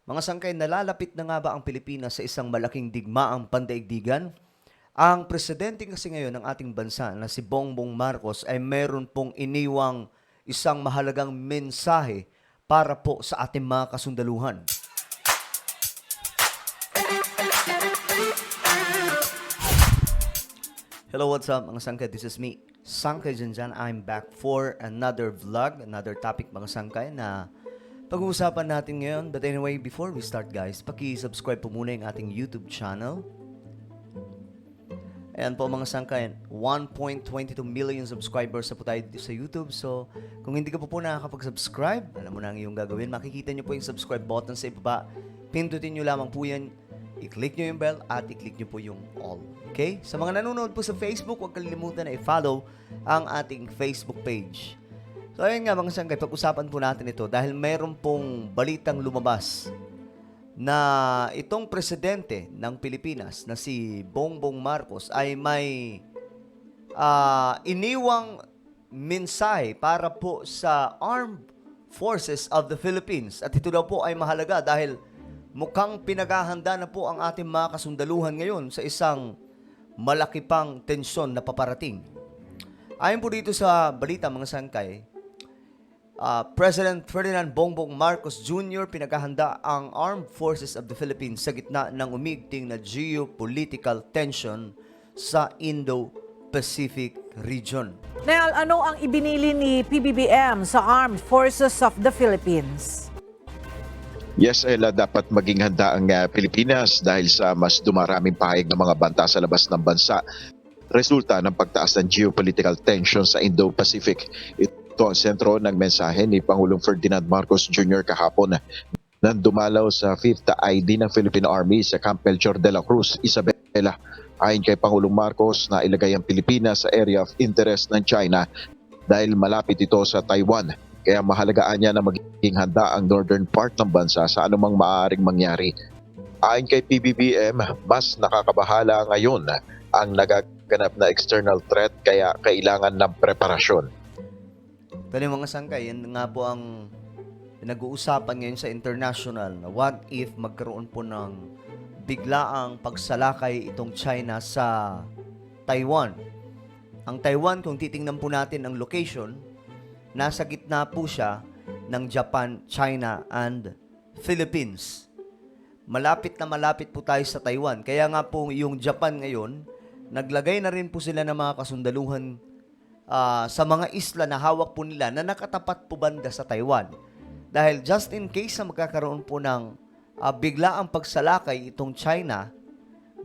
Mga sangkay, nalalapit na nga ba ang Pilipinas sa isang malaking digmaang pandaigdigan? Ang presidente kasi ngayon ng ating bansa na si Bongbong Marcos ay meron pong iniwang isang mahalagang mensahe para po sa ating mga kasundaluhan. Hello, what's up mga sangkay? This is me, Sangkay Janjan. I'm back for another vlog, another topic mga sangkay na pag-uusapan natin ngayon. But anyway, before we start guys, paki-subscribe po muna yung ating YouTube channel. Ayan po mga sangkay, 1.22 million subscribers na po tayo dito sa YouTube. So, kung hindi ka po nakakapag-subscribe, alam mo na ang iyong gagawin. Makikita nyo po yung subscribe button sa ibaba. Pindutin nyo lamang po yan. I-click nyo yung bell at i-click nyo po yung all. Okay? Sa mga nanonood po sa Facebook, huwag kalimutan na i-follow ang ating Facebook page. So, ayun nga mga sangkay, pag-usapan po natin ito dahil mayroon pong balitang lumabas na itong presidente ng Pilipinas na si Bongbong Marcos ay may iniwang mensahe para po sa Armed Forces of the Philippines. At ito daw po ay mahalaga dahil mukhang pinaghahanda na po ang ating mga kasundaluhan ngayon sa isang malaki pang tensyon na paparating. Ayon po dito sa balita mga sangkay, President Ferdinand Bongbong Marcos Jr. pinaghahanda ang Armed Forces of the Philippines sa gitna ng umigting na geopolitical tension sa Indo-Pacific region. Nel, ano ang ibinili ni PBBM sa Armed Forces of the Philippines? Yes, Ella, dapat maging handa ang Pilipinas dahil sa mas dumaraming pahayag ng mga banta sa labas ng bansa. Resulta ng pagtaas ng geopolitical tension sa Indo-Pacific. Ito ang sentro ng mensahe ni Pangulong Ferdinand Marcos Jr. kahapon nang dumalaw sa 5th ID ng Philippine Army sa Camp Melchor de la Cruz, Isabela. Ayon kay Pangulong Marcos na ilagay ang Pilipinas sa area of interest ng China dahil malapit ito sa Taiwan. Kaya mahalagaan niya na maging handa ang northern part ng bansa sa anumang maaaring mangyari. Ayon kay PBBM, mas nakakabahala ngayon ang nagaganap na external threat kaya kailangan ng preparasyon. Pero mga sangkay, yan nga po ang pinag-uusapan ngayon sa international na what if magkaroon po ng biglaang pagsalakay itong China sa Taiwan. Ang Taiwan, kung titingnan po natin ang location, nasa gitna po siya ng Japan, China, and Philippines. Malapit na malapit po tayo sa Taiwan. Kaya nga po yung Japan ngayon, naglagay na rin po sila ng mga kasundaluhan sa mga isla na hawak po nila na nakatapat po banda sa Taiwan. Dahil just in case na magkakaroon po ng biglaang pagsalakay itong China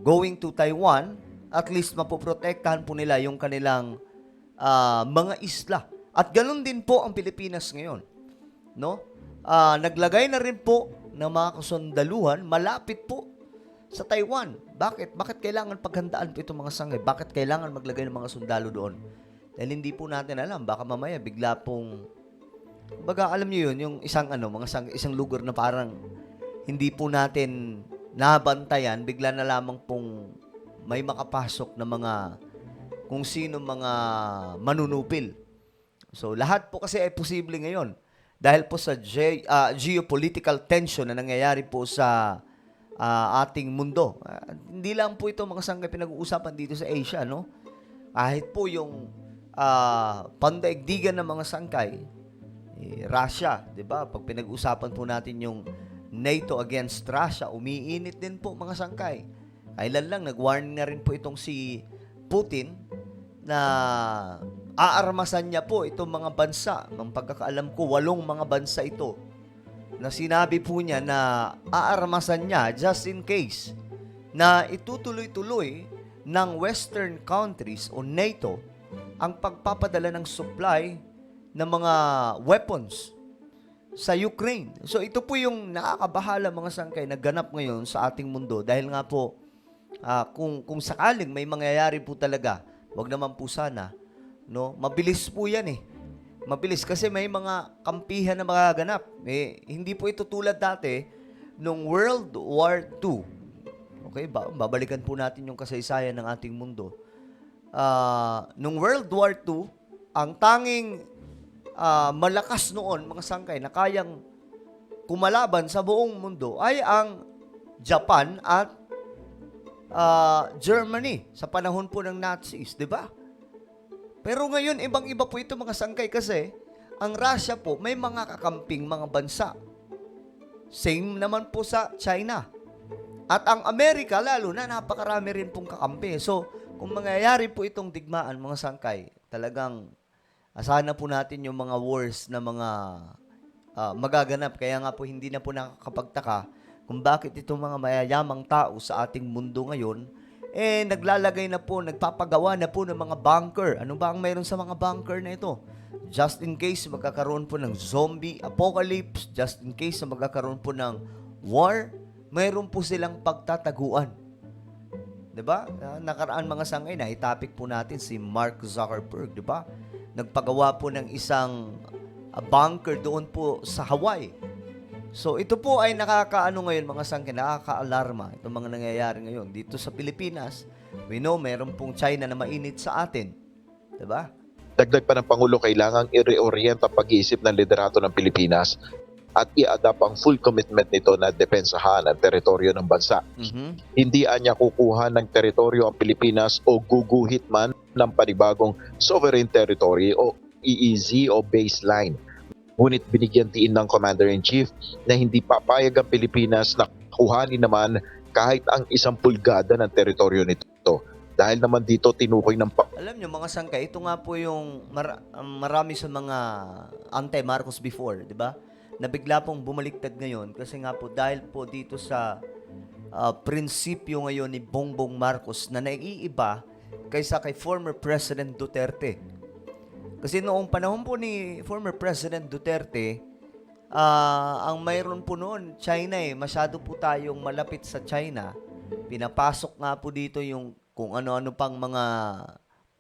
going to Taiwan, at least mapoprotektahan po nila yung kanilang mga isla. At ganun din po ang Pilipinas ngayon. No? Naglagay na rin po ng mga kasundaluhan malapit po sa Taiwan. Bakit? Bakit kailangan paghandaan po itong mga sangay? Bakit kailangan maglagay ng mga sundalo doon? Dahil hindi po natin alam. Baka mamaya bigla pong... Baga alam niyo yun, yung isang lugar na parang hindi po natin nabantayan, bigla na lamang pong may makapasok na mga kung sino mga manunupil. So, lahat po kasi ay posible ngayon. Dahil po sa geopolitical tension na nangyayari po sa ating mundo. Hindi lang po ito mga sangkay pinag-uusapan dito sa Asia, no? Kahit po yung pandaigdigan ng mga sangkay, Russia, di ba? Pag pinag-uusapan po natin yung NATO against Russia, umiinit din po mga sangkay. Kailan lang, nag-warning na rin po itong si Putin na aarmasan niya po itong mga bansa. Ng pagkakaalam ko, 8 mga bansa ito na sinabi po niya na aarmasan niya just in case na itutuloy-tuloy ng Western countries o NATO ang pagpapadala ng supply ng mga weapons sa Ukraine. So ito po yung nakakabahala mga sangkay na ganap ngayon sa ating mundo dahil nga po kung sakaling may mangyayari po talaga, wag naman po sana, no? Mabilis po 'yan eh. Mabilis kasi may mga kampihan na magaganap. Hindi po ito tulad dati nung World War II. Okay, babalikan po natin yung kasaysayan ng ating mundo. Nung World War II, ang tanging malakas noon mga sangkay na kayang kumalaban sa buong mundo ay ang Japan at Germany sa panahon po ng Nazis, di ba? Pero ngayon, ibang-iba po ito mga sangkay kasi ang Russia po may mga kakamping mga bansa. Same naman po sa China. At ang Amerika, lalo na napakarami rin pong kakampi. So, kung mangyayari po itong digmaan mga sangkay, talagang asahan na po natin yung mga wars na mga magaganap. Kaya nga po hindi na po nakakapagtaka kung bakit itong mga mayayamang tao sa ating mundo ngayon naglalagay na po, nagpapagawa na po ng mga bunker. Ano ba ang mayroon sa mga bunker na ito? Just in case magkakaroon po ng zombie apocalypse, just in case na magkakaroon po ng war, mayroon po silang pagtataguan. 'Di ba? Nakaraan mga sangay na itapik po natin si Mark Zuckerberg, 'di ba? Nagpagawa po ng isang bunker doon po sa Hawaii. So ito po ay nakakaano ngayon mga sangkay, nakaka-alarma itong mga nangyayari ngayon dito sa Pilipinas. We know meron pong China na mainit sa atin. 'Di ba? Dagdag pa ng Pangulo, kailangang i-reorient ang pag-iisip ng liderato ng Pilipinas at i-adapt ang full commitment nito na depensahan ang teritoryo ng bansa. Hindi anya kukuha ng teritoryo ang Pilipinas o guguhit man ng panibagong sovereign territory o EEZ o baseline. Ngunit binigyan diin ng Commander-in-Chief na hindi papayag ang Pilipinas na kuhanin naman kahit ang 1 pulgada ng teritoryo nito. Dahil naman dito tinukoy ng Alam nyo mga sangkay, ito nga po yung marami sa mga anti-Marcos before, di ba? Na bigla pong bumaliktad ngayon kasi nga po dahil po dito sa prinsipyo ngayon ni Bongbong Marcos na naiiba kaysa kay former President Duterte. Kasi noong panahon po ni former President Duterte, ang mayroon po noon, China masyado po tayong malapit sa China. Pinapasok nga po dito yung kung ano-ano pang mga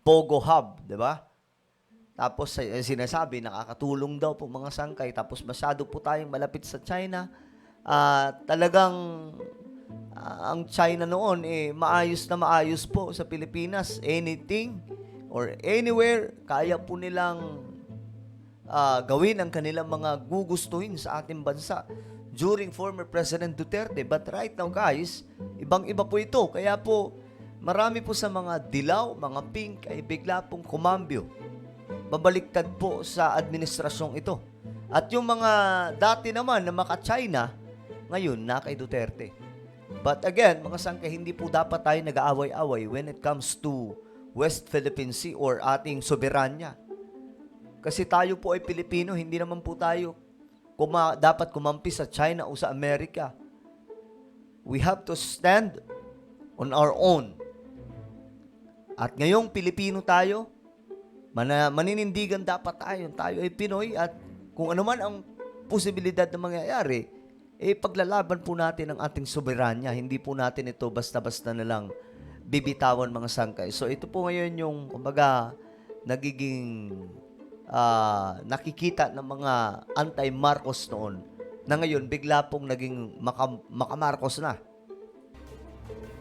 Pogo Hub, di ba? Tapos sinasabi, nakakatulong daw po mga sangkay. Tapos masyado po tayong malapit sa China. Talagang ang China noon, maayos na maayos po sa Pilipinas. Anything or anywhere, kaya po nilang gawin ang kanilang mga gugustuhin sa ating bansa during former President Duterte. But right now guys, ibang-iba po ito. Kaya po, marami po sa mga dilaw, mga pink ay bigla pong kumambyo. Babaliktad po sa administrasyong ito. At yung mga dati naman na maka-China, ngayon na kay Duterte. But again, mga sangkay, hindi po dapat tayo nag-aaway-away when it comes to West Philippine Sea or ating soberanya. Kasi tayo po ay Pilipino, hindi naman po tayo dapat kumampi sa China o sa Amerika. We have to stand on our own. At ngayong Pilipino tayo, maninindigan dapat tayo. Tayo ay Pinoy at kung ano man ang posibilidad na mangyayari, paglalaban po natin ang ating soberanya. Hindi po natin ito basta-basta na lang bibitawan mga sangkay. So ito po ngayon yung kumbaga nagiging nakikita ng mga anti-Marcos noon na ngayon bigla pong naging maka-Marcos na.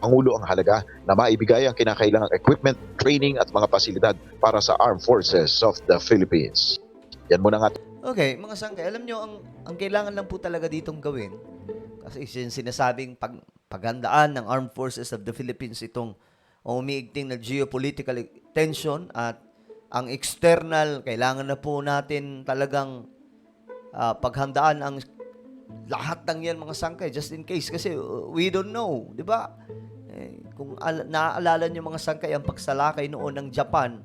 Pangulo ang halaga na maibigay ang kinakailangang equipment, training at mga pasilidad para sa Armed Forces of the Philippines. Yan muna nga. Okay, mga sangkay, alam nyo, ang kailangan lang po talaga ditong gawin, kasi sinasabing paghandaan ng Armed Forces of the Philippines itong umiigting na geopolitical tension at ang external, kailangan na po natin talagang paghandaan ang lahat ng yan mga sangkay just in case kasi we don't know, di ba? Kung naaalala nyo mga sangkay ang pagsalakay noon ng Japan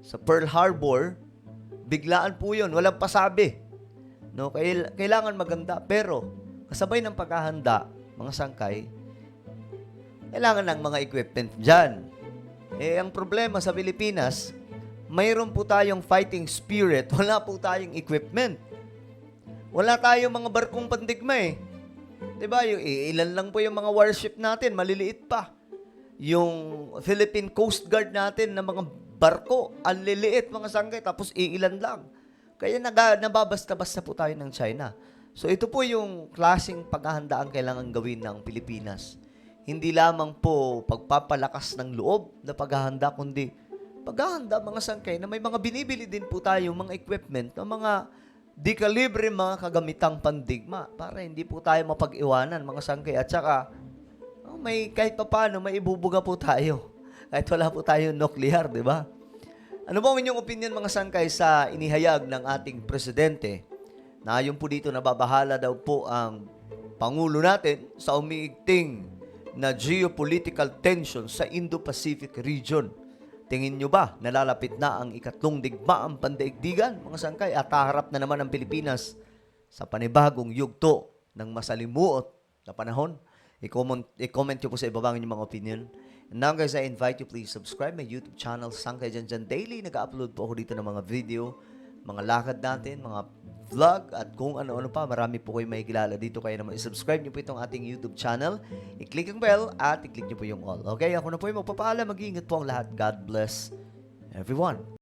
sa Pearl Harbor, biglaan po yun, walang pasabi. No, kailangan maganda, pero kasabay ng paghahanda, mga sangkay, kailangan ng mga equipment dyan. Ang problema sa Pilipinas, mayroon po tayong fighting spirit, wala po tayong equipment. Wala tayong mga barkong pandigma Diba? Ilan lang po yung mga warship natin, maliliit pa. Yung Philippine Coast Guard natin na mga barko, ang liliit mga sangkay, tapos ilan lang. Kaya nababasta-basta po tayo ng China. So ito po yung klaseng paghahanda ang kailangan gawin ng Pilipinas. Hindi lamang po pagpapalakas ng loob na paghahanda, kundi paghahanda mga sangkay na may mga binibili din po tayo, mga equipment, na mga di kalibre mga kagamitang pandigma para hindi po tayo mapag-iwanan mga sangkay. At saka, may kahit pa paano, may ibubuga po tayo. Kahit wala po tayo nuclear, di ba? Ano ba ang inyong opinion mga sangkay sa inihayag ng ating presidente na ayon po dito nababahala daw po ang Pangulo natin sa umiigting na geopolitical tension sa Indo-Pacific region? Tingin nyo ba nalalapit na ang ikatlong digmaang pandaigdigan mga sangkay at haharap na naman ang Pilipinas sa panibagong yugto ng masalimuot na panahon? I-comment nyo po sa ibaba ang inyong mga opinion. And now guys, I invite you please subscribe my YouTube channel, Sangkay Janjan Daily. Nag-upload po ako dito ng mga video, mga lakad natin, mga vlog, at kung ano-ano pa. Marami po kayo may kilala dito. Kaya naman i-subscribe nyo po itong ating YouTube channel. I-click ang bell at i-click nyo po yung all. Okay, ako na po yung magpapaalam. Mag-iingat po ang lahat. God bless everyone.